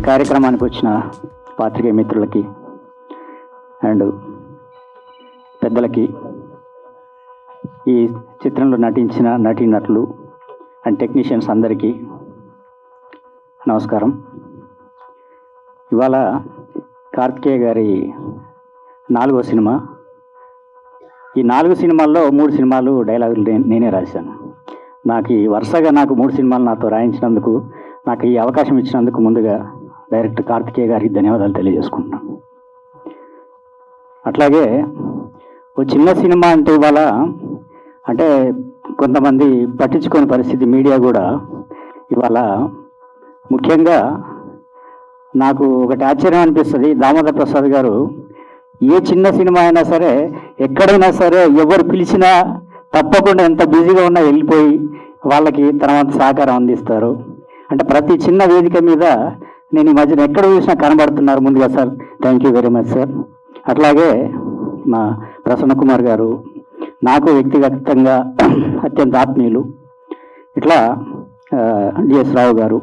కార్యక్రమానికి వచ్చిన పాత్రికేయ మిత్రులకి అండ్ పెద్దలకి, ఈ చిత్రంలో నటించిన నటీనటులు అండ్ టెక్నీషియన్స్ అందరికీ నమస్కారం. ఇవాళ కార్తికేయ గారి 4వ సినిమా. ఈ 4 సినిమాల్లో 3 సినిమాలు డైలాగులు నేనే రాశాను. వరుసగా 3 సినిమాలు నాతో రాయించినందుకు, నాకు ఈ అవకాశం ఇచ్చినందుకు ముందుగా డైరెక్టర్ కార్తికేయ గారికి ధన్యవాదాలు తెలియజేసుకుంటున్నాను. అట్లాగే ఒక చిన్న సినిమా అంటే ఇవాళ అంటే కొంతమంది పట్టించుకోని పరిస్థితి, మీడియా కూడా. ఇవాళ ముఖ్యంగా నాకు ఒకటి ఆశ్చర్యం అనిపిస్తుంది, దామోదర్ ప్రసాద్ గారు ఏ చిన్న సినిమా అయినా సరే, ఎక్కడైనా సరే, ఎవరు పిలిచినా తప్పకుండా ఎంత బిజీగా ఉన్నా వెళ్ళిపోయి వాళ్ళకి తర్వాత సహకారం అందిస్తారు. అంటే ప్రతి చిన్న వేదిక మీద నేను ఈ మధ్యన ఎక్కడ చూసినా కనబడుతున్నారు. ముందుగా sir thank you very much sir. అట్లాగే మా ప్రసన్న కుమార్ గారు నాకు వ్యక్తిగతంగా అత్యంత ఆత్మీయులు. ఇట్లా డిఎస్ రావు గారు,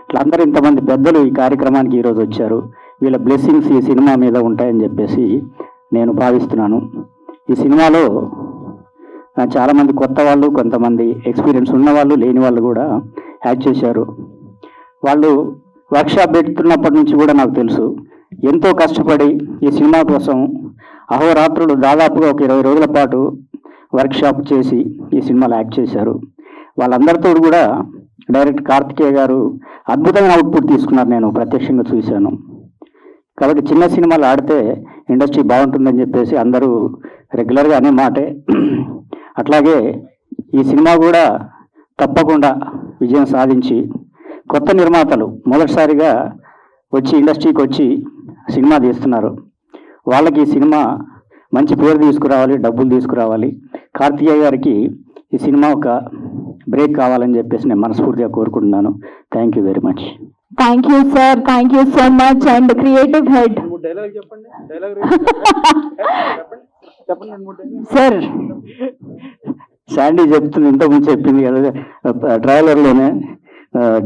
ఇట్లా అందరూ ఇంతమంది పెద్దలు ఈ కార్యక్రమానికి ఈరోజు వచ్చారు. వీళ్ళ బ్లెస్సింగ్స్ ఈ సినిమా మీద ఉంటాయని చెప్పేసి నేను భావిస్తున్నాను. ఈ సినిమాలో చాలామంది కొత్త వాళ్ళు, కొంతమంది ఎక్స్పీరియన్స్ ఉన్నవాళ్ళు, లేని వాళ్ళు కూడా యాక్ట్ చేశారు. వాళ్ళు వర్క్షాప్ పెడుతున్నప్పటి నుంచి కూడా నాకు తెలుసు, ఎంతో కష్టపడి ఈ సినిమా కోసం అహోరాత్రులు దాదాపుగా ఒక 20 రోజుల పాటు వర్క్షాప్ చేసి ఈ సినిమాలో యాక్ట్ చేశారు. వాళ్ళందరితో కూడా డైరెక్టర్ కార్తికేయ గారు అద్భుతమైన అవుట్పుట్ తీసుకున్నారు, నేను ప్రత్యక్షంగా చూశాను. కాబట్టి చిన్న సినిమాలు ఆడితే ఇండస్ట్రీ బాగుంటుందని చెప్పేసి అందరూ రెగ్యులర్గా అనే మాటే. అట్లాగే ఈ సినిమా కూడా తప్పకుండా విజయం సాధించి కొత్త నిర్మాతలు మొదటిసారిగా వచ్చి ఇండస్ట్రీకి వచ్చి సినిమా తీస్తున్నారు. వాళ్ళకి ఈ సినిమా మంచి పేరు తీసుకురావాలి, డబ్బులు తీసుకురావాలి. కార్తికేయ గారికి ఈ సినిమా ఒక బ్రేక్ కావాలని చెప్పేసి నేను మనస్ఫూర్తిగా కోరుకుంటున్నాను. Thank you very much. Thank you sir, thank you so much. And creative head sir Sandy చెప్తుంది, ఇంతకుముందు చెప్పింది కదా ట్రైలర్లోనే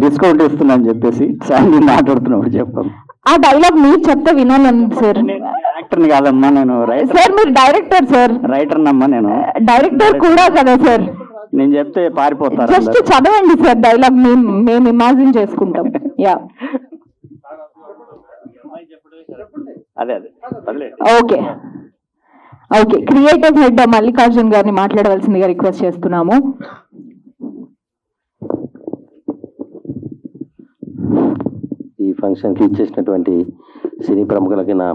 డిస్కౌంట్ ఇస్తున్నా అని చెప్పేసి. శాండీ మాట్లాడుతున్నప్పుడు చెప్పాను. ఆ డైలాగ్ మీరు చెప్తే వినాలని సార్. యాక్టర్ని కాదమ్మా నేను, సార్ మీరు డైరెక్టర్ సార్. రైటర్నమ్మా నేను. డైరెక్టర్ కూడా కదా సార్. నేను చెప్తే పారిపోతారు. జస్ట్ చదవండి సార్ డైలాగ్, మేము ఇమాజిన్ చేసుకుంటాం. యా అదే okay okay. Creative head Mallikarjun గారిని మాట్లాడవలసిందిగా రిక్వెస్ట్ చేస్తున్నాము. ఈ ఫంక్షన్కి ఇచ్చేసినటువంటి సినీ ప్రముఖులకి నా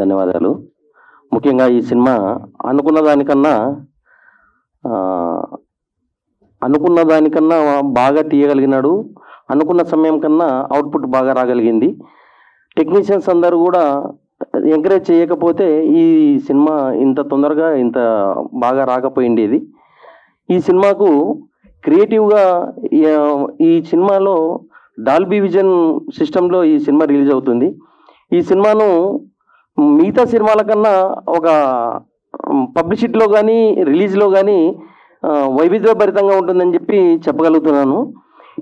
ధన్యవాదాలు. ముఖ్యంగా ఈ సినిమా అనుకున్న దానికన్నా బాగా తీయగలిగినాడు. అనుకున్న సమయం కన్నా అవుట్పుట్ బాగా రాగలిగింది. టెక్నీషియన్స్ అందరూ కూడా ఎంకరేజ్ చేయకపోతే ఈ సినిమా ఇంత తొందరగా ఇంత బాగా రాకపోయిండేది. ఈ సినిమాకు క్రియేటివ్గా ఈ సినిమాలో డాల్బీ విజన్ సిస్టంలో ఈ సినిమా రిలీజ్ అవుతుంది. ఈ సినిమాను మిగతా సినిమాల కన్నా ఒక పబ్లిసిటీలో కానీ రిలీజ్లో కానీ వైవిధ్యభరితంగా ఉంటుందని చెప్పి చెప్పగలుగుతున్నాను.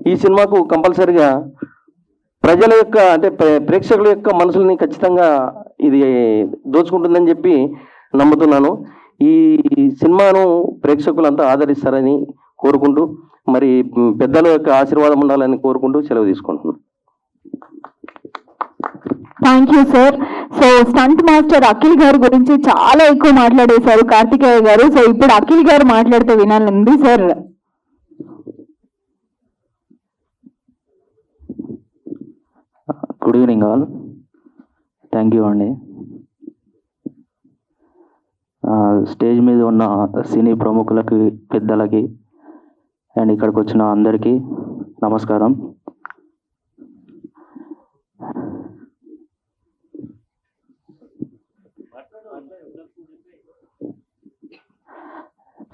ఈ సినిమాకు కంపల్సరిగా ప్రజల యొక్క అంటే ప్రేక్షకుల యొక్క మనసుల్ని ఖచ్చితంగా ఇది దోచుకుంటుందని చెప్పి నమ్ముతున్నాను. ఈ సినిమాను ప్రేక్షకులంతా ఆదరిస్తారని కోరుకుంటూ, మరి పెద్దల యొక్క ఆశీర్వాదం ఉండాలని కోరుకుంటూ సెలవు తీసుకుంటున్నాను. Thank you sir. So stunt master Akhil గారి గురించి చాలా ఎక్కువ మాట్లాడేశారు కార్తికేయ గారు. సో ఇప్పుడు అఖిల్ గారు మాట్లాడితే వినాలండి sir. Good evening all. Thank you అండి. స్టేజ్ మీద ఉన్న సినీ ప్రముఖులకి, పెద్దలకి అండ్ ఇక్కడికి వచ్చిన అందరికీ నమస్కారం.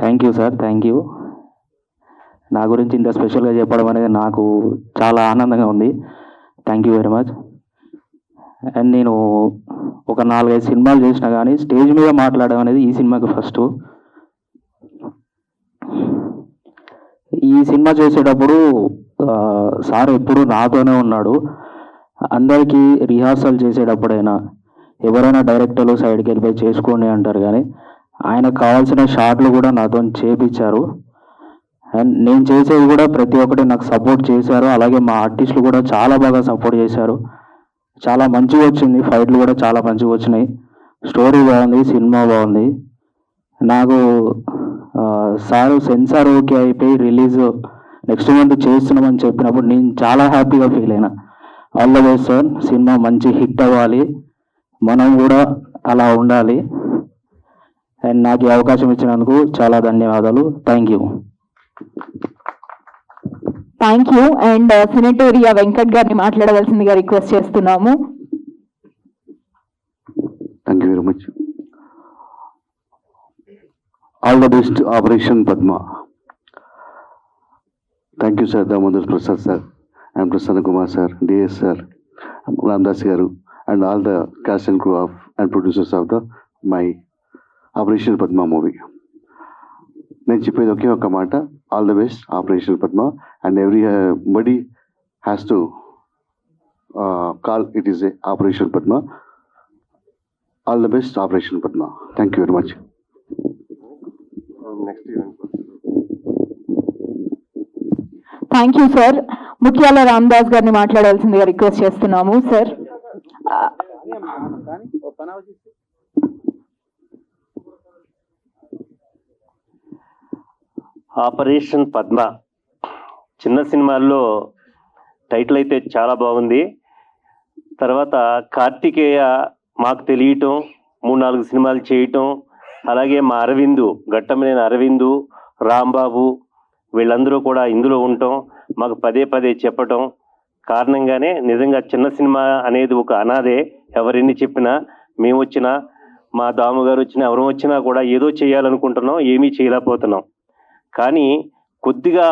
Thank you sir, thank you. నా గురించి ఇంత స్పెషల్గా చెప్పడం అనేది నాకు చాలా ఆనందంగా ఉంది. Thank you very much. And నేను ఒక 4-5 సినిమాలు చేసినా కానీ స్టేజ్ మీద మాట్లాడడం అనేది ఈ సినిమాకి ఫస్ట్. ఈ సినిమా చేసేటప్పుడు సార్ ఎప్పుడు నాతోనే ఉన్నాడు. అందరికీ రిహార్సల్ చేసేటప్పుడైనా ఎవరైనా డైరెక్టర్లు సైడ్కి వెళ్ళిపోయి చేసుకోండి అంటారు, కానీ ఆయనకు కావాల్సిన షాట్లు కూడా నాతో చేపించారు. అండ్ నేను చేసేవి కూడా ప్రతి ఒక్కటి నాకు సపోర్ట్ చేశారు. అలాగే మా ఆర్టిస్టులు కూడా చాలా బాగా సపోర్ట్ చేశారు. చాలా మంచిగా వచ్చింది, ఫైట్లు కూడా చాలా మంచిగా వచ్చినాయి, స్టోరీ బాగుంది, సినిమా బాగుంది. నాకు సార్ సెన్సార్ ఓకే అయిపోయి రిలీజ్ నెక్స్ట్ మంత్ చేస్తున్నామని చెప్పినప్పుడు నేను చాలా హ్యాపీగా ఫీల్ అయినా. All the best sir, cinema మంచి హిట్ అవ్వాలి, మనం కూడా అలా ఉండాలి. అండ్ నాకు ఈ అవకాశం ఇచ్చినందుకు చాలా ధన్యవాదాలు. Thank you. Thank you. And సినటోరియా వెంకట్ గారిని మాట్లాడవలసిందిగా రిక్వెస్ట్ చేస్తున్నాము. Thank you very much. All the best, Operation Padma. Thank you, sir, Damodar Prasad sir, and Prasanna Kumar sir, DS sir, Ramdas garu, and all the cast and crew of and producers of my Operation Padma movie. నేను చెప్పేది ఒకే ఒక మాట, all the best operation Padma, and everybody has to call it is a operation Padma. All the best operation Padma. Thank you very much. Thank you sir. Mukhyala Ramadas గారిని మాట్లాడాల్సిందిగా request చేస్తున్నాము sir. Operation Padma చిన్న సినిమాల్లో టైటిల్ అయితే చాలా బాగుంది. తర్వాత కార్తికేయ మాకు తెలియటం, 3-4 సినిమాలు చేయటం, అలాగే మా అరవిందు, ఘట్టమనేని అరవిందు, రాంబాబు వీళ్ళందరూ కూడా ఇందులో ఉండటం, మాకు పదే పదే చెప్పటం కారణంగానే నిజంగా చిన్న సినిమా అనేది ఒక అనాదే. ఎవరెన్ని చెప్పినా, మేము వచ్చినా, మా దాము గారు వచ్చినా, ఎవరు వచ్చినా కూడా ఏదో చేయాలనుకుంటున్నాం, ఏమీ చేయలేకపోతున్నాం. కానీ కొద్దిగా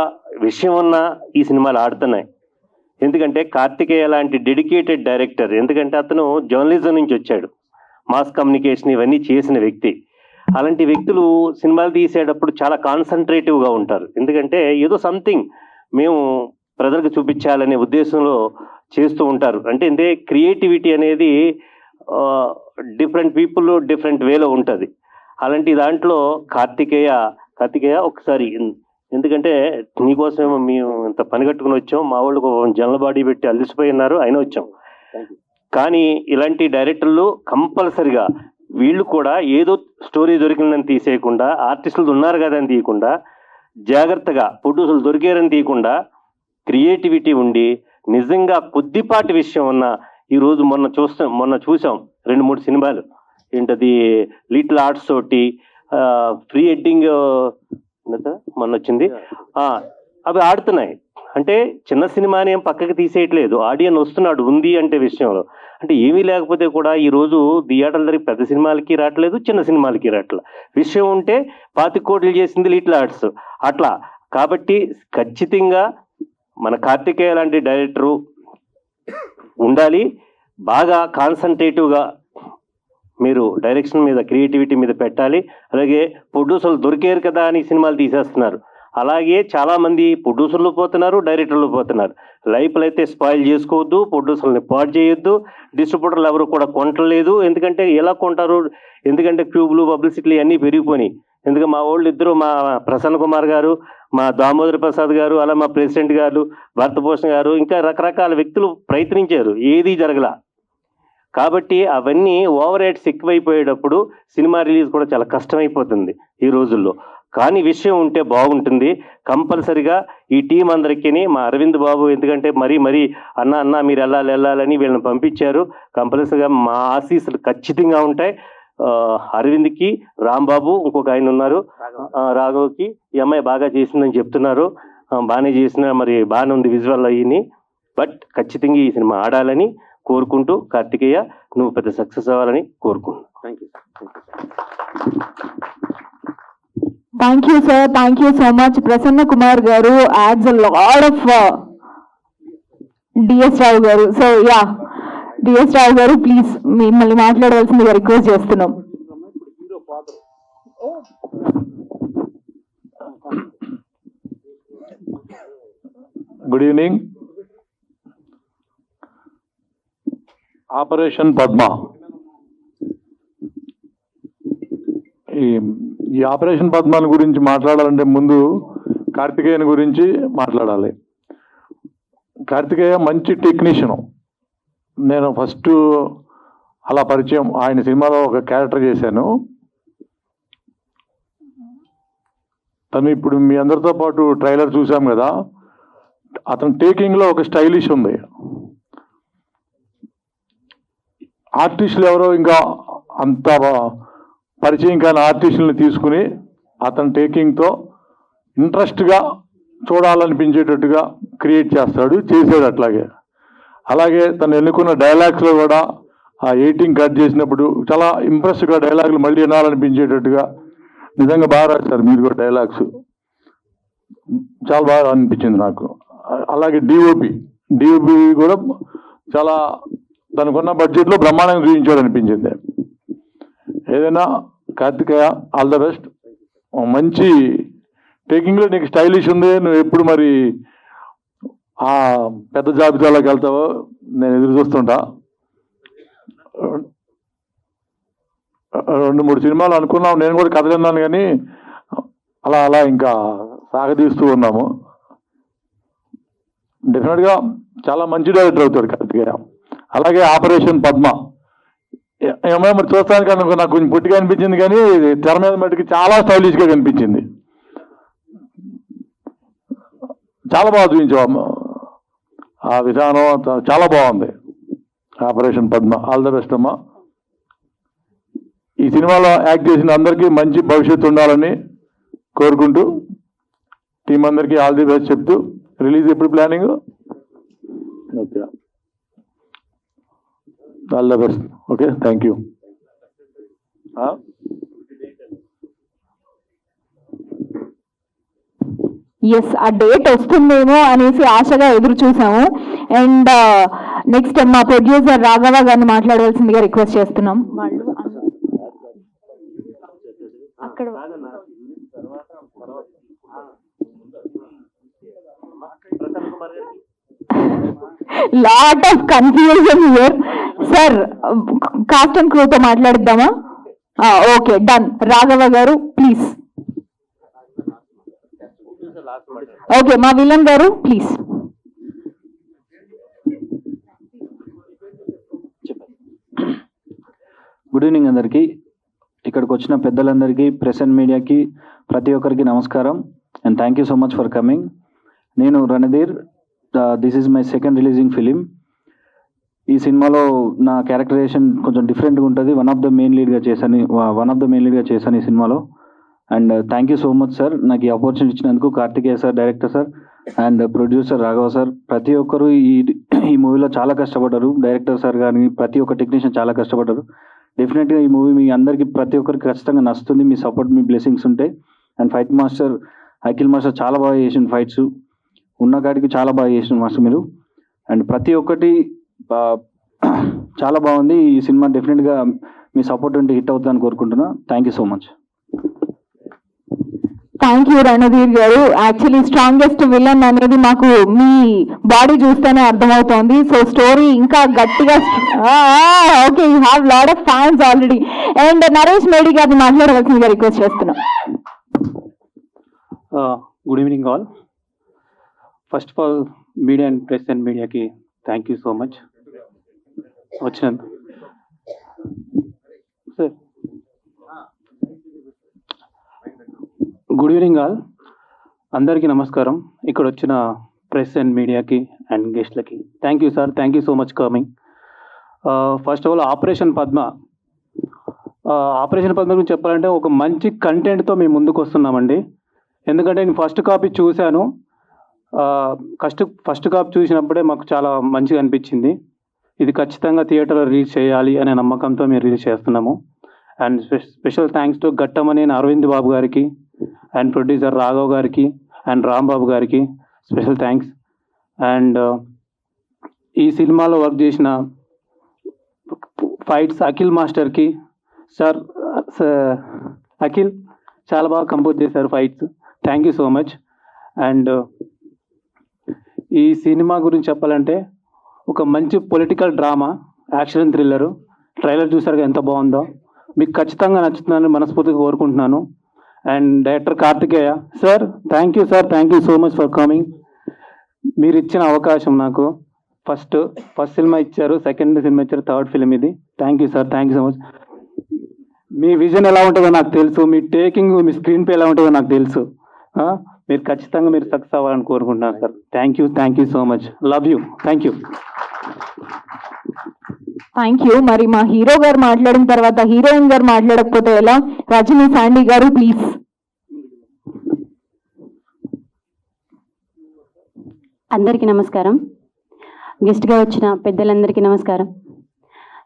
విషయం ఉన్నా ఈ సినిమాలు ఆడుతున్నాయి. ఎందుకంటే కార్తికేయ లాంటి డెడికేటెడ్ డైరెక్టర్, ఎందుకంటే అతను జర్నలిజం నుంచి వచ్చాడు, మాస్ కమ్యూనికేషన్ ఇవన్నీ చేసిన వ్యక్తి. అలాంటి వ్యక్తులు సినిమాలు తీసేటప్పుడు చాలా కాన్సన్ట్రేటివ్గా ఉంటారు. ఎందుకంటే ఏదో సంథింగ్ మేము ప్రజలకు చూపించాలనే ఉద్దేశంలో చేస్తూ ఉంటారు. అంటే క్రియేటివిటీ అనేది డిఫరెంట్ పీపుల్ డిఫరెంట్ వేలో ఉంటుంది. అలాంటి దాంట్లో కార్తికేయ ఒకసారి, ఎందుకంటే నీకోసమేమో మేము ఇంత పని కట్టుకుని వచ్చాం, మా వాళ్ళు జనరల్ బాడీ పెట్టి అలసిపోయి ఉన్నారు, అయినా వచ్చాం. కానీ ఇలాంటి డైరెక్టర్లు కంపల్సరిగా వీళ్ళు కూడా ఏదో స్టోరీ దొరికిందని తీసేయకుండా, ఆర్టిస్టులు ఉన్నారు కదా అని తీయకుండా, జాగ్రత్తగా ప్రొడ్యూసర్లు దొరికారని తీయకుండా క్రియేటివిటీ ఉండి నిజంగా కొద్దిపాటి విషయం ఉన్న ఈరోజు మొన్న చూసాం 2-3 సినిమాలు, ఏంటది లిటిల్ ఆర్ట్స్ తోటి ఫ్రీ ఎడ్డింగ్ మొన్న వచ్చింది, అవి ఆడుతున్నాయి. అంటే చిన్న సినిమాని ఏం పక్కకి తీసేయట్లేదు, ఆడియన్ వస్తున్నాడు ఉంది అంటే విషయంలో. అంటే ఏమీ లేకపోతే కూడా ఈరోజు థియేటర్ల దగ్గర పెద్ద సినిమాలకి రావట్లేదు, చిన్న సినిమాలకి రావట్లేదు. విషయం ఉంటే 25 కోట్లు చేసింది లిటిల్ ఆర్ట్స్ అట్లా. కాబట్టి ఖచ్చితంగా మన కార్తికేయ లాంటి డైరెక్టరు ఉండాలి. బాగా కాన్సన్ట్రేటివ్గా మీరు డైరెక్షన్ మీద, క్రియేటివిటీ మీద పెట్టాలి. అలాగే ప్రొడ్యూసర్లు దొరికారు కదా అని సినిమాలు తీసేస్తున్నారు. అలాగే చాలామంది ప్రొడ్యూసర్లు పోతున్నారు, డైరెక్టర్లు పోతున్నారు. లైఫ్లు అయితే స్పాయిల్ చేసుకోవద్దు, ప్రొడ్యూసర్ని పాడు చేయొద్దు, డిస్ట్రిబ్యూటర్లు ఎవరు కూడా కొంటలేదు. ఎందుకంటే ఎలా కొంటారు? ఎందుకంటే క్యూబ్లు, పబ్లిసిటీలు అన్నీ పెరిగిపోయినాయి. ఎందుకంటే మా వాళ్ళు ఇద్దరు, మా ప్రసన్న కుమార్ గారు, మా దామోదర్ ప్రసాద్ గారు, అలా మా ప్రెసిడెంట్ గారు, భరతభూషణ్ గారు, ఇంకా రకరకాల వ్యక్తులు ప్రయత్నించారు, ఏదీ జరగల. కాబట్టి అవన్నీ ఓవర్ రేట్స్ ఎక్కువైపోయేటప్పుడు సినిమా రిలీజ్ కూడా చాలా కష్టమైపోతుంది ఈ రోజుల్లో. కానీ విషయం ఉంటే బాగుంటుంది. కంపల్సరిగా ఈ టీం అందరికీ, మా అరవింద్ బాబు, ఎందుకంటే మరీ అన్న మీరు వెళ్ళాలని వీళ్ళని పంపించారు. కంపల్సరిగా మా ఆశీస్సులు ఖచ్చితంగా ఉంటాయి. అరవింద్కి, రాంబాబు, ఇంకొక ఆయన ఉన్నారు, రాఘవ్కి, ఈ అమ్మాయి బాగా చేసిందని చెప్తున్నారు. బాగానే చేసిన, మరి బాగానే ఉంది విజువల్ అయ్యి. బట్ ఖచ్చితంగా ఈ సినిమా ఆడాలని కోరుకుంటూ, కార్తికేయ నువ్వు పెద్ద సక్సెస్ అవ్వాలని కోరుకుంటున్నాను. Thank you sir. Thank you so much. Prasanna Kumar garu adds a lot of DS Rao garu. So DS Rao గారు ప్లీజ్ మిమ్మల్ని మాట్లాడవలసిందిగా రిక్వెస్ట్ చేస్తున్నాం. Good evening. ఆపరేషన్ పద్మ. ఈ ఆపరేషన్ పద్మని గురించి మాట్లాడాలంటే ముందు కార్తికేయన్ గురించి మాట్లాడాలి. కార్తికేయ మంచి టెక్నీషియన్. నేను ఫస్ట్ అలా పరిచయం, ఆయన సినిమాలో ఒక క్యారెక్టర్ చేశాను. తను ఇప్పుడు మీ అందరితో పాటు ట్రైలర్ చూసాం కదా, అతను టేకింగ్లో ఒక స్టైలిష్ ఉంది. ఆర్టిస్టులు ఎవరో ఇంకా అంత పరిచయం కాని ఆర్టిస్టులను తీసుకుని అతను టేకింగ్తో ఇంట్రెస్ట్గా చూడాలనిపించేటట్టుగా క్రియేట్ చేస్తాడు, చేసాడు అట్లాగే. అలాగే తను ఎన్నుకున్న డైలాగ్స్లో కూడా ఆ ఎయిటింగ్ కట్ చేసినప్పుడు చాలా ఇంప్రెస్గా డైలాగులు మళ్ళీ వినాలనిపించేటట్టుగా నిజంగా బాగా రాశారు. మీరు కూడా డైలాగ్స్ చాలా బాగా అనిపించింది నాకు. అలాగే డిఓపి కూడా చాలా తనకున్న బడ్జెట్లో బ్రహ్మాండంగా చూపించాడు అనిపించింది. ఏదైనా కార్తికేయ ఆల్ ద బెస్ట్. మంచి టేకింగ్లో నీకు స్టైలిష్ ఉంది. నువ్వు ఎప్పుడు మరి ఆ పెద్ద జాబితాలోకి వెళ్తావో నేను ఎదురు చూస్తుంటా. 2-3 సినిమాలు అనుకున్నాం, నేను కూడా కథ విన్నాను, కానీ అలా ఇంకా సాగదీస్తూ ఉన్నాము. డెఫినెట్గా చాలా మంచి డైరెక్టర్ అవుతాడు కార్తికేయ. అలాగే ఆపరేషన్ పద్మ ఏమో మరి చూస్తానికి నాకు కొంచెం పొట్టిగా అనిపించింది, కానీ తెర మీద మటుకి చాలా స్టైలిష్గా కనిపించింది. చాలా బాగా చూపించావు, ఆ విధానం చాలా బాగుంది. Operation Padma all the best అమ్మా. ఈ సినిమాలో యాక్ట్ చేసిన అందరికీ మంచి భవిష్యత్తు ఉండాలని కోరుకుంటూ టీం అందరికీ ఆల్ ది బెస్ట్ చెప్తూ, రిలీజ్ ఎప్పుడు planning? Okay, all the best. Okay, thank you. Yes, ఆ డేట్ వస్తుందేమో అనేసి ఆశగా ఎదురు చూసాము. అండ్ నెక్స్ట్ మా ప్రొడ్యూసర్ రాఘవ గారిని మాట్లాడవలసిందిగా రిక్వెస్ట్ చేస్తున్నాం. అక్కడ lot of confusion here. Sir, cast and క్రూతో మాట్లాడిద్దామా? Okay, done. Raghava garu please. Okay, మా villain garu please. Good evening అందరికీ. ఇక్కడికి వచ్చిన పెద్దలందరికీ, ప్రెస్ అండ్ మీడియాకి, ప్రతి ఒక్కరికి నమస్కారం and thank you so much for coming. నేను Randhir. This is my second releasing film. ఈ సినిమాలో నా క్యారెక్టరైజేషన్ కొంచెం డిఫరెంట్గా ఉంటుంది. వన్ ఆఫ్ ద మెయిన్ లీడ్గా చేశాను ఈ సినిమాలో. And thank you so much sir, నాకు ఈ ఆపర్చునిటీ ఇచ్చినందుకు. Karthikeya sir, director sir, and producer Raghava sir, ప్రతి ఒక్కరు ఈ మూవీలో చాలా కష్టపడ్డారు. డైరెక్టర్ సార్ కానీ ప్రతి ఒక్క టెక్నీషియన్ చాలా కష్టపడ్డారు. డెఫినెట్గా ఈ మూవీ మీ అందరికీ, ప్రతి ఒక్కరికి ఖచ్చితంగా నచ్చుతుంది. మీ సపోర్ట్, మీ బ్లెస్సింగ్స్ ఉంటాయి. And fight master Akhil master చాలా బాగా చేసిన ఫైట్స్, ఉన్న కాడికి చాలా బాగా చేసిన మాస్టర్ మీరు. అండ్ ప్రతి ఒక్కటి చాలా బాగుంది. ఈ సినిమా డెఫినెట్గా మీ సపోర్ట్ ఉంటే హిట్ అవుతుందని కోరుకుంటున్నా. Thank you so much. Thank you Randhir garu. Actually strongest villain అనేది మాకు మీ బాడీ చూస్తేనే అర్థమవుతోంది. సో స్టోరీ ఇంకా గట్టిగా. Okay, you have lot of fans already. And Naresh Medi గారిని మాట్లాడవలసిందిగా రిక్వెస్ట్ చేస్తున్నాం. Good evening all. First of all media and press and మీడియాకి థ్యాంక్ యూ సో మచ్ వచ్చినందుకు. Sir, good evening all. అందరికీ నమస్కారం. ఇక్కడ వచ్చిన ప్రెస్ అండ్ మీడియాకి అండ్ గెస్ట్లకి thank you sir, thank you so much coming. First of all operation Padma గురించి చెప్పాలంటే ఒక మంచి కంటెంట్తో మేము ముందుకు వస్తున్నామండి. ఎందుకంటే నేను ఫస్ట్ కాపీ చూశాను. ఫస్ట్ కాపీ చూసినప్పుడే మాకు చాలా మంచిగా అనిపించింది. ఇది ఖచ్చితంగా థియేటర్లో రిలీజ్ చేయాలి అనే నమ్మకంతో మేము రిలీజ్ చేస్తున్నాము. And special thanks to Ghattamaneni Aravind Babu గారికి అండ్ ప్రొడ్యూసర్ రాఘవ్ గారికి అండ్ రాంబాబు గారికి స్పెషల్ థ్యాంక్స్. అండ్ ఈ సినిమాలో వర్క్ చేసిన ఫైట్స్ అఖిల్ మాస్టర్కి, సార్ అఖిల్ చాలా బాగా కంపోజ్ చేశారు fights. Thank you so much. And ఈ సినిమా గురించి చెప్పాలంటే ఒక మంచి political drama. Action thriller. Trailer చూసారుగా ఎంత బాగుందో. మీకు ఖచ్చితంగా నచ్చుతుందని మనస్ఫూర్తిగా కోరుకుంటున్నాను. And director Karthikeya sir, thank you so much for coming. మీరు ఇచ్చిన అవకాశం నాకు ఫస్ట్ సినిమా ఇచ్చారు, సెకండ్ సినిమా ఇచ్చారు, థర్డ్ ఫిలిం ఇది. Thank you sir, thank you so much. మీ విజన్ ఎలా ఉంటుందో నాకు తెలుసు, మీ టేకింగ్, మీ స్క్రీన్ ప్లే ఎలా ఉంటుందో నాకు తెలుసు. మీరు ఖచ్చితంగా మీరు సక్సెస్ అవ్వాలని కోరుకుంటున్నాను sir. Thank you so much. Love you. Thank you. Thank you. మరి మా హీరో గారు మాట్లాడిన తర్వాత హీరోయిన్ గారు మాట్లాడకపోతే ఎలా? రజనీ శాండీ గారు ప్లీజ్. అందరికీ నమస్కారం. గెస్ట్గా వచ్చిన పెద్దలందరికీ నమస్కారం.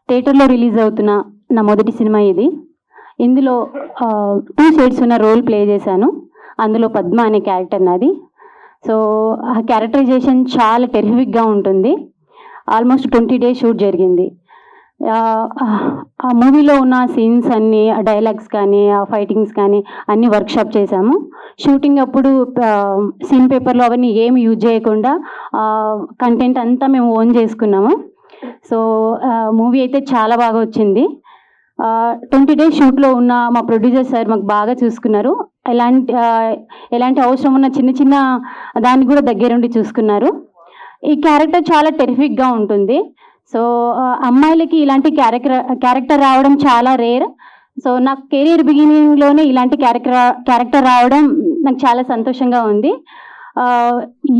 థియేటర్లో రిలీజ్ అవుతున్న నా మొదటి సినిమా ఇది. ఇందులో 2 షేడ్స్ ఉన్న రోల్ ప్లే చేశాను. అందులో పద్మ అనే క్యారెక్టర్ నాది. సో ఆ క్యారెక్టరైజేషన్ చాలా టెరిఫిక్గా ఉంటుంది. ఆల్మోస్ట్ 20 days షూట్ జరిగింది. ఆ మూవీలో ఉన్న సీన్స్ అన్నీ, ఆ డైలాగ్స్ కానీ, ఆ ఫైటింగ్స్ కానీ అన్నీ వర్క్షాప్ చేశాము. షూటింగ్ అప్పుడు సీన్ పేపర్లో అవన్నీ ఏమి యూజ్ చేయకుండా కంటెంట్ అంతా మేము ఓన్ చేసుకున్నాము. సో మూవీ అయితే చాలా బాగా వచ్చింది. 20 days షూట్లో ఉన్న మా ప్రొడ్యూసర్ సార్ మాకు బాగా చూసుకున్నారు. ఎలాంటి అవసరం ఉన్న చిన్న చిన్న దాన్ని కూడా దగ్గరుండి చూసుకున్నారు. ఈ క్యారెక్టర్ చాలా టెరిఫిక్గా ఉంటుంది. సో అమ్మాయిలకి ఇలాంటి క్యారెక్టర్ రావడం చాలా రేర్. సో నాకు కెరీర్ బిగినింగ్లోనే ఇలాంటి క్యారెక్టర్ రావడం నాకు చాలా సంతోషంగా ఉంది.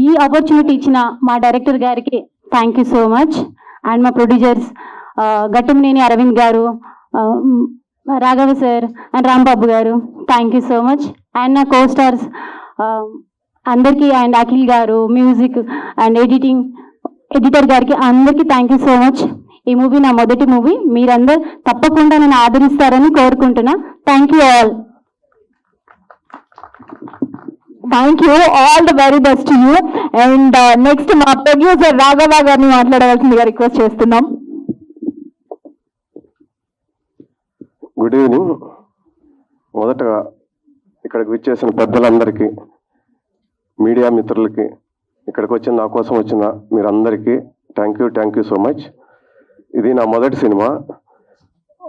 ఈ ఆపర్చునిటీ ఇచ్చిన మా డైరెక్టర్ గారికి thank you so much. And మా ప్రొడ్యూసర్స్ గట్టంనేని అరవింద్ గారు, రాఘవ సార్ అండ్ రాంబాబు గారు, thank you so much. And నా కో స్టార్స్ అందరికీ, అండ్ అఖిల్ గారు, మ్యూజిక్ అండ్ ఎడిటర్ గారికి అందరికీ థ్యాంక్ యూ సో మచ్. ఈ మూవీ నా మొదటి మూవీ. మీరందరూ తప్పకుండా నన్ను ఆదరిస్తారని కోరుకుంటున్నా. Thank you all. Thank you. All the very best to you. And next మా ప్రొడ్యూసర్ రాఘవ గారిని మాట్లాడవలసిందిగా రిక్వెస్ట్ చేస్తున్నాం. Good evening. మొదటగా ఇక్కడికి విచ్చేసిన పెద్దలందరికీ, మీడియా మిత్రులకి, ఇక్కడికి వచ్చిన నా కోసం వచ్చిన మీరందరికీ థ్యాంక్ యూ సో మచ్. ఇది నా మొదటి సినిమా.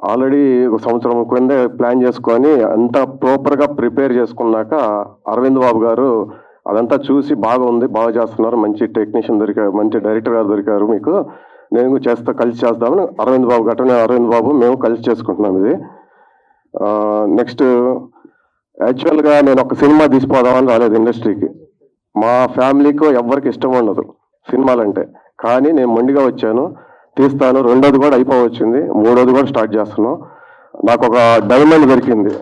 ఆల్రెడీ 1 సంవత్సరం కింద ప్లాన్ చేసుకొని అంతా ప్రాపర్గా ప్రిపేర్ చేసుకున్నాక అరవింద్ బాబు గారు అదంతా చూసి బాగా చేస్తున్నారు, మంచి టెక్నీషియన్ దొరికారు, మంచి డైరెక్టర్ గారు దొరికారు మీకు, నేను కలిసి చేద్దామని అరవింద్ బాబు మేము కలిసి చేసుకుంటున్నాం ఇది. నెక్స్ట్ యాక్చువల్గా నేను ఒక సినిమా తీసిపోదామని రాలేదు ఇండస్ట్రీకి. మా ఫ్యామిలీకి ఎవరికి ఇష్టం ఉండదు సినిమాలంటే, కానీ నేను మొండిగా వచ్చాను, తీస్తాను. 2వది కూడా అయిపోవచ్చింది, 3వది కూడా స్టార్ట్ చేస్తున్నాను. నాకు ఒక డైమండ్ దొరికింది,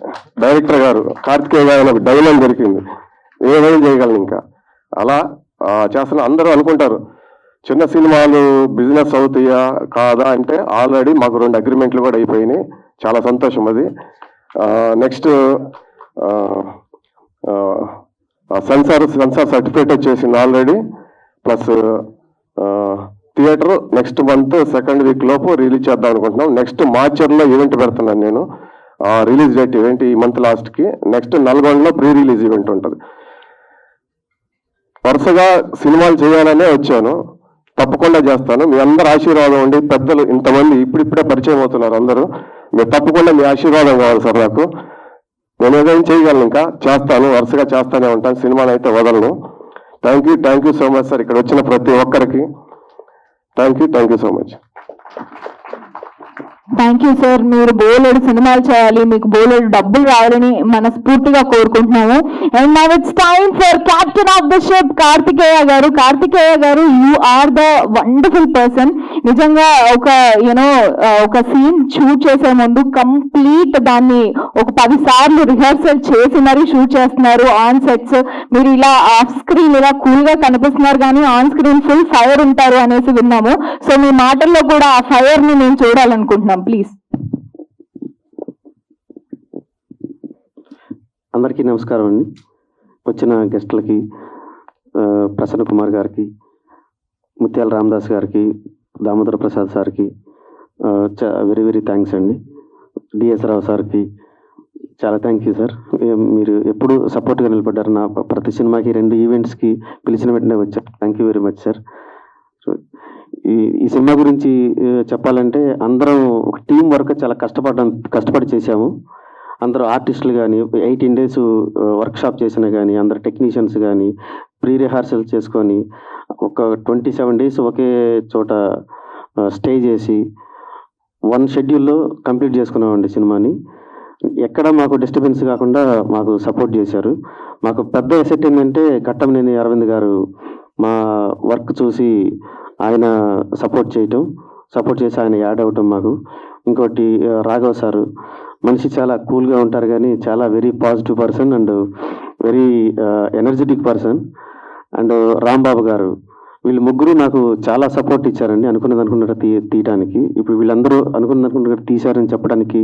డైరెక్టర్ గారు కార్తికేయ గారు ఒక డైమండ్ దొరికింది, ఏమైనా చేయగలను ఇంకా. అలా చేస్తున్నా. అందరూ అనుకుంటారు చిన్న సినిమాలు బిజినెస్ అవుతాయా కాదా అంటే, ఆల్రెడీ మాకు 2 అగ్రిమెంట్లు కూడా అయిపోయినాయి. చాలా సంతోషం అది. నెక్స్ట్ సెన్సార్ సర్టిఫికేట్ వచ్చేసింది already. Plus theatre next month 2nd week లోపు రిలీజ్ చేద్దాం అనుకుంటున్నాం. నెక్స్ట్ మార్చర్లో ఈవెంట్ పెడుతున్నాను నేను. రిలీజ్ డేట్ ఈవెంట్ ఈ మంత్ లాస్ట్కి. నెక్స్ట్ నల్గొండలో ప్రీ రిలీజ్ ఈవెంట్ ఉంటుంది. వరుసగా సినిమాలు చేయాలనే వచ్చాను, తప్పకుండా చేస్తాను. మీ అందరు ఆశీర్వాదం ఉండి, పెద్దలు ఇంతమంది ఇప్పుడిప్పుడే పరిచయం అవుతున్నారు అందరూ, మీరు తప్పకుండా మీ ఆశీర్వాదం కావాలి సార్ నాకు. నేను ఏదైనా చేయగలను, ఇంకా చేస్తాను, వరుసగా చేస్తానే ఉంటాను, సినిమాని అయితే వదలను. Thank you so much sir. ఇక్కడ వచ్చిన ప్రతి ఒక్కరికి thank you so much. Thank you sir. మీరు బోలెడు సినిమాలు చేయాలి, మీకు బోలెడు డబ్బులు రావాలని మనస్ఫూర్తిగా కోరుకుంటున్నాము. And now it's time for captain of the ship Karthikeya గారు. కార్తికేయ గారు, you are the wonderful person. నిజంగా ఒక సీన్ షూట్ చేసే ముందు కంప్లీట్ దాన్ని ఒక 10 సార్లు రిహర్సల్ చేసి మరీ షూట్ చేస్తున్నారు ఆన్ సెట్స్. మీరు ఇలా ఆఫ్ స్క్రీన్ ఇలా కూల్ గా కనిపిస్తున్నారు, కానీ ఆన్ స్క్రీన్ ఫుల్ ఫైర్ ఉంటారు అనేసి విన్నాము. సో మీ మాటల్లో కూడా ఆ ఫైర్ ని మేము చూడాలనుకుంటున్నాం. ప్లీజ్. అందరికీ నమస్కారం అండి. వచ్చిన గెస్టులకి, ప్రసన్న కుమార్ గారికి, ముత్యాల రామదాస్ గారికి, దామోదర ప్రసాద్ సార్కి వెరీ థ్యాంక్స్ అండి. డిఎస్ రావు సార్కి చాలా థ్యాంక్ యూ సార్. మీరు ఎప్పుడు సపోర్ట్గా నిలబడ్డారు. నా ప్రతి సినిమాకి 2 ఈవెంట్స్కి పిలిచిన వెంటనే వచ్చారు. Thank you very much sir. So ఈ సినిమా గురించి చెప్పాలంటే అందరం ఒక టీం వర్క్ చాలా కష్టపడి చేశాము. అందరూ ఆర్టిస్టులు కానీ 18 days వర్క్షాప్ చేసినా కానీ, అందరు టెక్నీషియన్స్ కానీ ప్రీ రిహార్సల్ చేసుకొని ఒక 27 days ఒకే చోట స్టే చేసి 1 schedule కంప్లీట్ చేసుకున్నామండి సినిమాని. ఎక్కడ మాకు డిస్టర్బెన్స్ కాకుండా మాకు సపోర్ట్ చేశారు. మాకు పెద్ద ఎసెట్ ఏంటంటే ఘట్టమనేని అరవింద్ గారు మా వర్క్ చూసి ఆయన సపోర్ట్ చేసి ఆయన యాడ్ అవటం మాకు. ఇంకోటి రాఘవ్ సారు మనిషి చాలా కూల్గా ఉంటారు కానీ చాలా very positive person and very energetic person. And Rambabu గారు, వీళ్ళు ముగ్గురు నాకు చాలా సపోర్ట్ ఇచ్చారండి. అనుకున్నట్టు తీయటానికి. ఇప్పుడు వీళ్ళందరూ అనుకున్నట్టు తీశారని చెప్పడానికి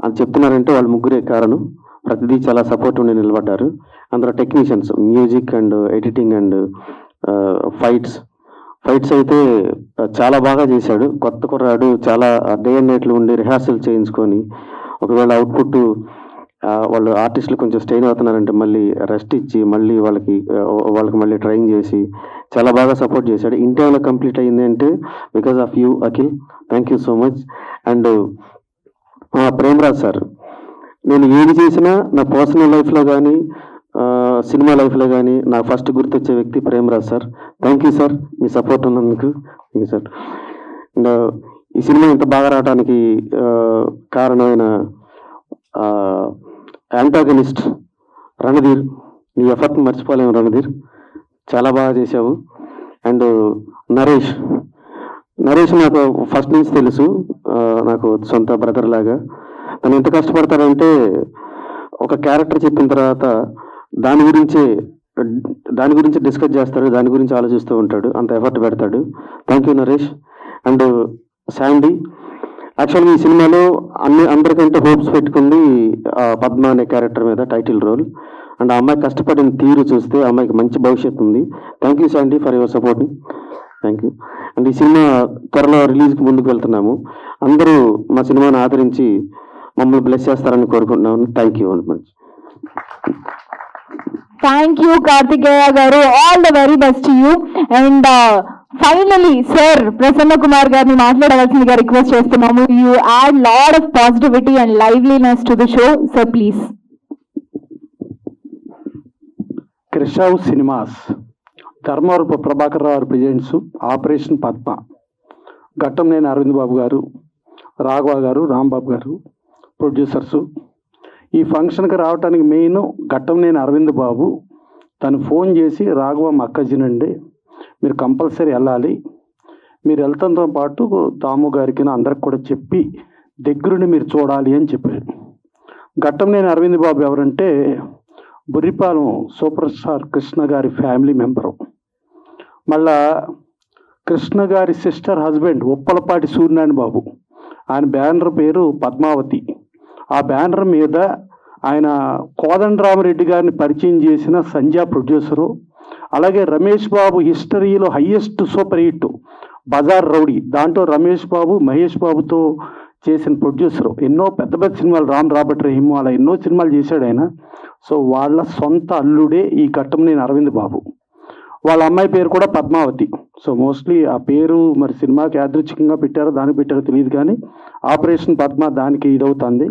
అని చెప్తున్నారంటే వాళ్ళు ముగ్గురే కారణం. ప్రతిదీ చాలా సపోర్ట్ ఉండి నిలబడ్డారు. అందులో technicians, music and editing and fights అయితే చాలా బాగా చేశాడు. కొత్త కుర్రాడు, చాలా డే అండ్ నైట్లు ఉండి రిహార్సల్ చేయించుకొని, ఒకవేళ అవుట్పుట్ వాళ్ళు ఆర్టిస్టులు కొంచెం స్ట్రెయిన్ అవుతున్నారంటే మళ్ళీ రెస్ట్ ఇచ్చి మళ్ళీ వాళ్ళకి మళ్ళీ ట్రైన్ చేసి చాలా బాగా సపోర్ట్ చేశాడు. ఇంటర్వ్యూలో కంప్లీట్ అయ్యింది అంటే because of you Akhil, thank you so much. And Premraj sir, నేను ఏది చేసినా నా పర్సనల్ లైఫ్లో కానీ సినిమా లైఫ్లో కానీ నాకు ఫస్ట్ గుర్తొచ్చే వ్యక్తి Premraj sir. Thank you sir, మీ సపోర్ట్ ఉన్నందుకు. Thank you sir. అండ్ ఈ సినిమా ఇంత బాగా రావడానికి కారణమైన యాంటాగనిస్ట్ రణధీర్, నీ ఎఫర్ట్ని మర్చిపోలేము రణధీర్, చాలా బాగా చేశావు. అండ్ నరేష్ నాకు ఫస్ట్ నుంచి తెలుసు, నాకు సొంత బ్రదర్ లాగా. తను ఎంత కష్టపడతాడంటే ఒక క్యారెక్టర్ చెప్పిన తర్వాత దాని గురించి డిస్కస్ చేస్తాడు, దాని గురించి ఆలోచిస్తూ ఉంటాడు, అంత ఎఫర్ట్ పెడతాడు. Thank you Naresh. And Sandy, యాక్చువల్గా ఈ సినిమాలో అందరికంటే హోప్స్ పెట్టుకుంది పద్మ అనే క్యారెక్టర్ మీద, టైటిల్ రోల్. అండ్ ఆ అమ్మాయి కష్టపడిన తీరు చూస్తే ఆ అమ్మాయికి మంచి భవిష్యత్తు ఉంది. Thank you Sandy for your support. Thank you. And ఈ సినిమా త్వరలో రిలీజ్కి ముందుకు వెళ్తున్నాము. అందరూ మా సినిమాని ఆదరించి మమ్మల్ని బ్లెస్ చేస్తారని కోరుకుంటున్నాను. Thank you very much. Thank you Karthikeya garu, all the very best to you. And finally sir Prasanna Kumar గారిని మాట్లాడవలసిందిగా రిక్వెస్ట్ చేస్తున్నాము. You add lot of positivity and liveliness to the show, sir please. Krishav cinemas, Dharmavarapu Prabhakar Rao presents operation Padma, Ghattamaneni Aravind Babu garu, Raghava గారు, రాంబాబు గారు producers. ఈ ఫంక్షన్కి రావడానికి main Ghattamaneni Aravind బాబు. తను phone చేసి రాఘవ మా అక్కజినండి, మీరు కంపల్సరీ వెళ్ళాలి, మీరు వెళ్తాంతో పాటు తాము గారికి అందరికి కూడా చెప్పి దగ్గరుండి మీరు చూడాలి అని చెప్పారు. ఘట్టమనేని అరవింద్ బాబు ఎవరంటే బుర్రిపాలెం సూపర్ స్టార్ కృష్ణ గారి ఫ్యామిలీ మెంబరు. మళ్ళా కృష్ణ గారి సిస్టర్ హస్బెండ్ ఉప్పలపాటి సూర్యనారాయణ బాబు, ఆయన బ్యానర్ పేరు పద్మావతి. ఆ బ్యానర్ మీద ఆయన కోదండరామరెడ్డి గారిని పరిచయం చేసిన సంధ్యా ప్రొడ్యూసరు. అలాగే రమేష్ బాబు హిస్టరీలో highest super hit Bazaar Rowdy, దాంట్లో రమేష్ బాబు మహేష్ బాబుతో చేసిన ప్రొడ్యూసరు. ఎన్నో పెద్ద పెద్ద సినిమాలు, రామ్ రాబర్ట్ రహీము అలా ఎన్నో సినిమాలు చేశాడు ఆయన. సో వాళ్ళ సొంత అల్లుడే ఈ ఘట్టమనేని అరవింద్ బాబు. వాళ్ళ అమ్మాయి పేరు కూడా పద్మావతి. సో మోస్ట్లీ ఆ పేరు మరి సినిమాకి యాదృచ్ఛికంగా పెట్టారో దానికి పెట్టారో తెలియదు, కానీ ఆపరేషన్ పద్మ దానికి ఇదవుతుంది.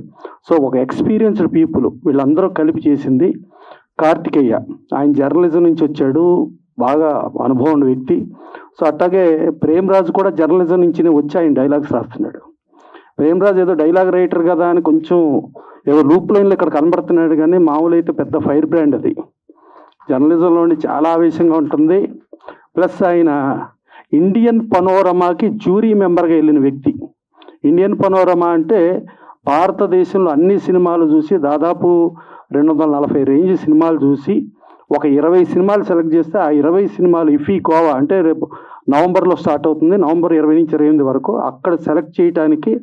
సో ఒక ఎక్స్పీరియన్స్డ్ పీపుల్ వీళ్ళందరూ కలిపి చేసింది. కార్తికేయ, ఆయన జర్నలిజం నుంచి వచ్చాడు, బాగా అనుభవం ఉన్న వ్యక్తి. సో అట్లాగే ప్రేమరాజు కూడా జర్నలిజం నుంచి వచ్చి ఆయన డైలాగ్స్ రాస్తున్నాడు. ప్రేమరాజు ఏదో డైలాగ్ రైటర్ కదా అని కొంచెం ఏదో లూప్ లైన్లో ఇక్కడ కనబడుతున్నాడు, కానీ మామూలు అయితే పెద్ద ఫైర్ బ్రాండ్ అది. జర్నలిజంలోని చాలా ఆవేశంగా ఉంటుంది. ప్లస్ ఆయన ఇండియన్ పనోరమాకి జ్యూరీ మెంబర్గా వెళ్ళిన వ్యక్తి. ఇండియన్ పనోరమా అంటే భారతదేశంలో అన్ని సినిమాలు చూసి దాదాపు 240 రేంజ్ సినిమాలు చూసి ఒక 20 సినిమాలు సెలెక్ట్ చేస్తే ఆ 20 సినిమాలు ఇఫీ కోవా అంటే రేపు నవంబర్లో స్టార్ట్ అవుతుంది, నవంబర్ 20 నుంచి 28 వరకు అక్కడ సెలెక్ట్ చేయడానికి,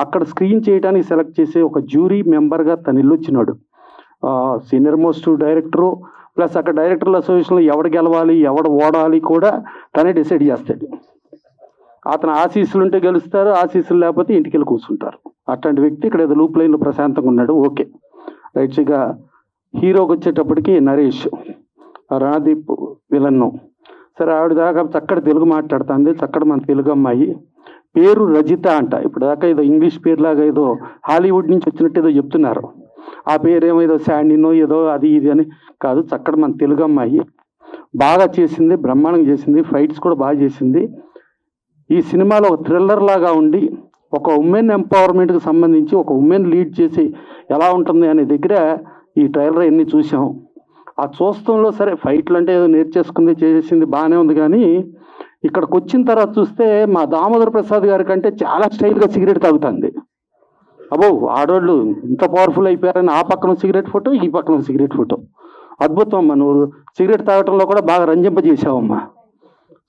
అక్కడ స్క్రీన్ చేయడానికి సెలెక్ట్ చేసే ఒక జ్యూరీ మెంబర్గా తను వెళ్ళొచ్చినాడు. సీనియర్ మోస్ట్ డైరెక్టరు, ప్లస్ అక్కడ డైరెక్టర్ల అసోసియేషన్లో ఎవడు గెలవాలి ఎవడు ఓడాలి కూడా తనే డిసైడ్ చేస్తాడు. అతను ఆశీస్సులు ఉంటే గెలుస్తారు, ఆశీస్సులు లేకపోతే ఇంటికి వెళ్ళి కూర్చుంటారు. అట్లాంటి వ్యక్తి ఇక్కడ ఏదో లూప్ లైన్లో ప్రశాంతంగా ఉన్నాడు. ఓకే రైట్గా. హీరోకి వచ్చేటప్పటికి నరేష్, రణదీప్ విలన్ను, సరే ఆవిడ దాకా చక్కటి తెలుగు మాట్లాడుతుంది, చక్కటి మన తెలుగు అమ్మాయి, పేరు రజిత అంట. ఇప్పుడు దాకా ఏదో ఇంగ్లీష్ పేరులాగా ఏదో హాలీవుడ్ నుంచి వచ్చినట్టు ఏదో చెప్తున్నారు. ఆ పేరేమో ఏదో శాండినో ఏదో అది ఇది అని కాదు, చక్కటి మన తెలుగు అమ్మాయి బాగా చేసింది, బ్రహ్మాండంగా చేసింది, ఫైట్స్ కూడా బాగా చేసింది. ఈ సినిమాలో ఒక థ్రిల్లర్ లాగా ఉండి ఒక ఉమెన్ ఎంపవర్మెంట్కి సంబంధించి ఒక ఉమెన్ లీడ్ చేసి ఎలా ఉంటుంది అనే దగ్గర ఈ ట్రైలర్ ఎన్ని చూసాం. ఆ చూస్తంలో సరే ఫైట్లు అంటే ఏదో నేర్చేసుకుంది చేసింది బాగానే ఉంది, కానీ ఇక్కడికి వచ్చిన తర్వాత చూస్తే మా దామోదర్ ప్రసాద్ గారి కంటే చాలా స్టైల్గా సిగరెట్ తాగుతుంది. అబ్బో ఆడవాళ్ళు ఇంత పవర్ఫుల్ అయిపోయారని ఆ పక్కన సిగరెట్ ఫోటో ఈ పక్కన సిగరెట్ ఫోటో. అద్భుతం అమ్మా, నువ్వు సిగరెట్ తాగటంలో కూడా బాగా రంజింపజేసావమ్మా.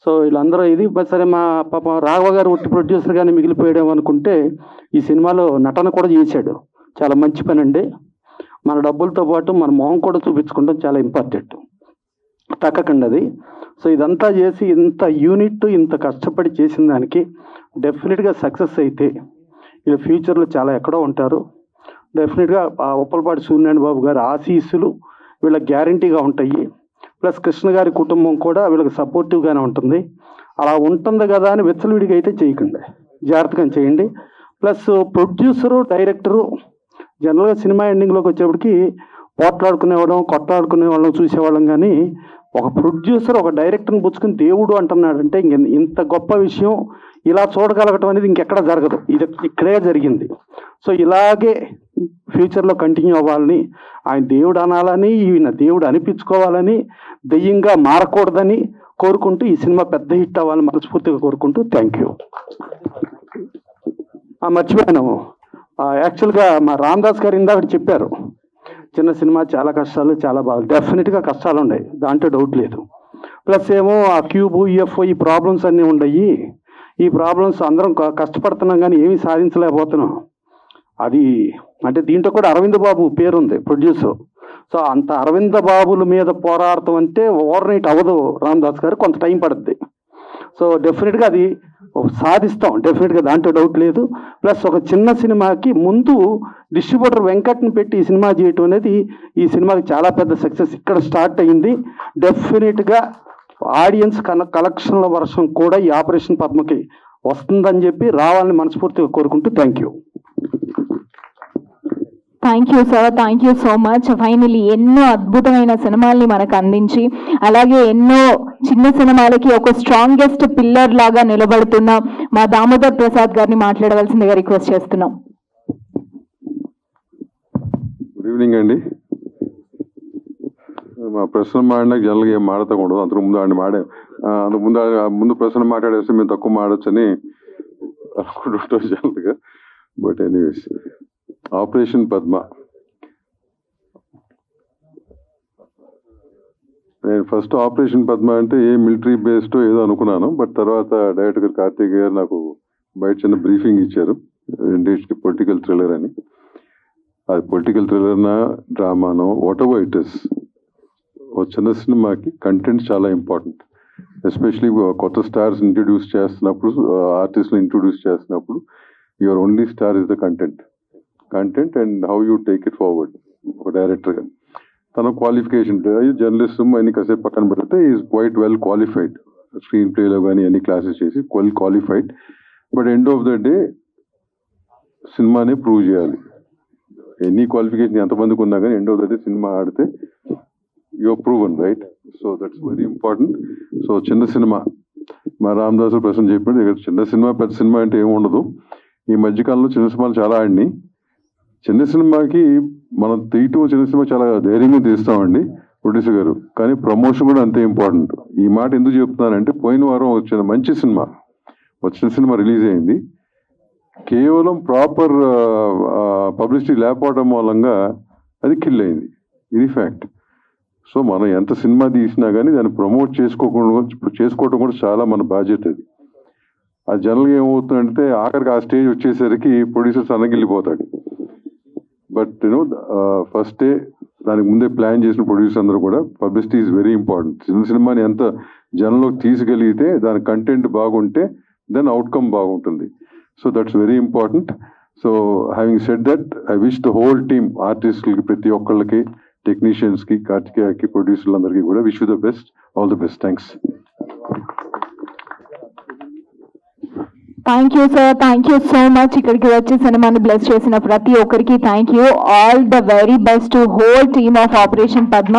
సో వీళ్ళందరూ ఇది సరే. మా పాప రాఘవ గారు ఒట్టి ప్రొడ్యూసర్గానే మిగిలిపోయాడేమో అనుకుంటే ఈ సినిమాలో నటన కూడా చేశాడు. చాలా మంచి పని అండి. మన డబ్బులతో పాటు మన మొహం కూడా చూపించుకుంటాం చాలా ఇంపార్టెంట్, తక్కకండి అది. సో ఇదంతా చేసి ఇంత యూనిట్ ఇంత కష్టపడి చేసిన దానికి డెఫినెట్గా సక్సెస్ అయితే వీళ్ళు ఫ్యూచర్లో చాలా ఎక్కడో ఉంటారు. డెఫినెట్గా ఆ ఉప్పలపాటి సూర్యనారాయణ బాబు గారి ఆశీస్సులు వీళ్ళకి గ్యారంటీగా ఉంటాయి. ప్లస్ కృష్ణ గారి కుటుంబం కూడా వీళ్ళకి సపోర్టివ్గానే ఉంటుంది. అలా ఉంటుంది కదా అని వెచ్చలవిడిగా అయితే చేయకండి, జాగ్రత్తగా చేయండి. ప్లస్ ప్రొడ్యూసరు డైరెక్టరు జనరల్గా సినిమా ఎండింగ్లోకి వచ్చేప్పటికి పోట్లాడుకునేవాళ్ళం కొట్లాడుకునేవాళ్ళం చూసేవాళ్ళం, కానీ ఒక ప్రొడ్యూసర్ ఒక డైరెక్టర్ని పుచ్చుకుని దేవుడు అంటున్నాడంటే ఇంత గొప్ప విషయం ఇలా చూడగలగటం అనేది ఇంకెక్కడ జరగదు, ఇది ఇక్కడే జరిగింది. సో ఇలాగే ఫ్యూచర్లో కంటిన్యూ అవ్వాలని, ఆయన దేవుడు అనాలని, ఈయన దేవుడు అనిపించుకోవాలని, దెయ్యంగా మారకూడదని కోరుకుంటూ ఈ సినిమా పెద్ద హిట్ అవ్వాలని మనస్ఫూర్తిగా కోరుకుంటూ థ్యాంక్ యూ. మర్చిపోయాను, యాక్చువల్గా మా రామదాస్ గారు ఇందాక చెప్పారు చిన్న సినిమా చాలా కష్టాలు చాలా బాగా, డెఫినెట్గా కష్టాలు ఉన్నాయి, దాంట్లో డౌట్ లేదు. ప్లస్ ఏమో ఆ క్యూబు యూఎఫ్ఓ ఈ ప్రాబ్లమ్స్ అన్నీ ఉన్నాయి. ఈ ప్రాబ్లమ్స్ అందరం కష్టపడుతున్నాం కానీ ఏమీ సాధించలేకపోతున్నాం. అది అంటే దీంట్లో కూడా అరవింద్ బాబు పేరుంది ప్రొడ్యూసర్. సో అంత అరవింద్ బాబుల మీద పోరాడటం అంటే ఓవర్ నైట్ అవ్వదు రామదాస్ గారు, కొంత టైం పడుతుంది. సో డెఫినెట్గా అది సాధిస్తాం, డెఫినెట్గా దాంట్లో డౌట్ లేదు. ప్లస్ ఒక చిన్న సినిమాకి ముందు డిస్ట్రిబ్యూటర్ వెంకట్ని పెట్టి ఈ సినిమా చేయటం అనేది ఈ సినిమాకి చాలా పెద్ద సక్సెస్ ఇక్కడ స్టార్ట్ అయ్యింది. డెఫినెట్గా ఆడియన్స్ కలెక్షన్ల వర్షం కూడా ఈ ఆపరేషన్ పద్మకి వస్తుందని చెప్పి రావాలని మనస్ఫూర్తిగా కోరుకుంటూ thank you. Thank you sir, thank you so much. Finally ఎన్నో అద్భుతమైన సినిమాల్ని మనకు అందించి అలాగే ఎన్నో చిన్న సినిమాలకి ఒక స్ట్రాంగెస్ట్ పిల్లర్ లాగా నిలబడుతున్న మా దామోదర్ ప్రసాద్ గారిని మాట్లాడవలసిందిగా రిక్వెస్ట్ చేస్తున్నాం. గుడ్ ఈవినింగ్ అండి. మా ప్రశ్న మాడినాక జనరల్గా ఏం మాడతాకూడదు, అంతకు ముందు ఆడిని ముందు ప్రశ్న మాట్లాడేస్తే మేము తక్కువ మాడొచ్చని అనుకుంటుంటాం జనరల్గా. బట్ ఎనీవేస్, ఆపరేషన్ పద్మ నేను ఫస్ట్ ఆపరేషన్ పద్మ అంటే ఏ మిలిటరీ బేస్డ్ ఏదో అనుకున్నాను. బట్ తర్వాత డైరెక్టర్ కార్తీక్ గారు నాకు బయట చిన్న బ్రీఫింగ్ ఇచ్చారు, పొలిటికల్ థ్రిల్లర్ అని. అది పొలిటికల్ థ్రిల్లర్నా డ్రామానో వాట్ ఎవర్ ఇట్ ఇస్, ఓ చిన్న సినిమాకి కంటెంట్ చాలా ఇంపార్టెంట్. ఎస్పెషలీ కొత్త స్టార్స్ ఇంట్రడ్యూస్ చేస్తున్నప్పుడు, ఆర్టిస్ట్ని ఇంట్రడ్యూస్ చేస్తున్నప్పుడు your only star is the content and how you take it forward. ఒక డైరెక్టర్గా తన క్వాలిఫికేషన్ జర్నలిజం అని కాసేపు పక్కన పెడితే is quite well qualified, screen ప్లేలో కానీ అన్ని క్లాసెస్ చేసి well qualified. But end of the day సినిమానే ప్రూవ్ చేయాలి. ఎనీ క్వాలిఫికేషన్ ఎంతమందికి ఉన్నా కానీ end of the day cinema ఆడితే you're proven, right? So that's very important. So చిన్న సినిమా మా రామదాసు ప్రశ్న చెప్పినట్టు చిన్న సినిమా పెద్ద సినిమా అంటే ఏమి ఉండదు. ఈ మధ్యకాలంలో చిన్న సినిమాలు చాలా ఆడినాయి. చిన్న సినిమాకి మనం తీయటం చిన్న సినిమా చాలా ధైర్యంగా తీస్తామండి ప్రొడ్యూసర్ గారు, కానీ ప్రమోషన్ కూడా అంతే ఇంపార్టెంట్. ఈ మాట ఎందుకు చెప్తున్నానంటే పోయిన వారం వచ్చిన మంచి సినిమా రిలీజ్ అయింది. కేవలం ప్రాపర్ పబ్లిసిటీ లేకపోవడం మూలంగా అది కిల్ అయింది. ఇది ఫ్యాక్ట్. సో మనం ఎంత సినిమా తీసినా కానీ దాన్ని ప్రమోట్ చేసుకోవడం కూడా చాలా మన బాధ్యత. అది జనరల్గా ఏమవుతుందంటే ఆఖరికి ఆ స్టేజ్ వచ్చేసరికి ప్రొడ్యూసర్ సన్నగిల్లిపోతాడు. బట్ ఫస్ట్ డే దానికి ముందే ప్లాన్ చేసిన ప్రొడ్యూసర్ అందరూ కూడా పబ్లిసిటీ ఈజ్ వెరీ ఇంపార్టెంట్. చిన్న సినిమాని ఎంత జనంలోకి తీసుకెళ్ళితే దాని కంటెంట్ బాగుంటే దెన్ అవుట్కమ్ బాగుంటుంది. So that's very important. So having said that, I wish the whole team, ఆర్టిస్టులకి ప్రతి ఒక్కళ్ళకి, టెక్నీషియన్స్కి, కార్తికేయకి, ప్రొడ్యూసర్లందరికీ కూడా wish you the best, all the best. Thanks. Thank you sir, thank you so much. ఇక్కడికి వచ్చి సినిమాని బ్లెస్ చేసిన ప్రతి ఒక్కరికి thank you. All the very best to whole team of operation Padma.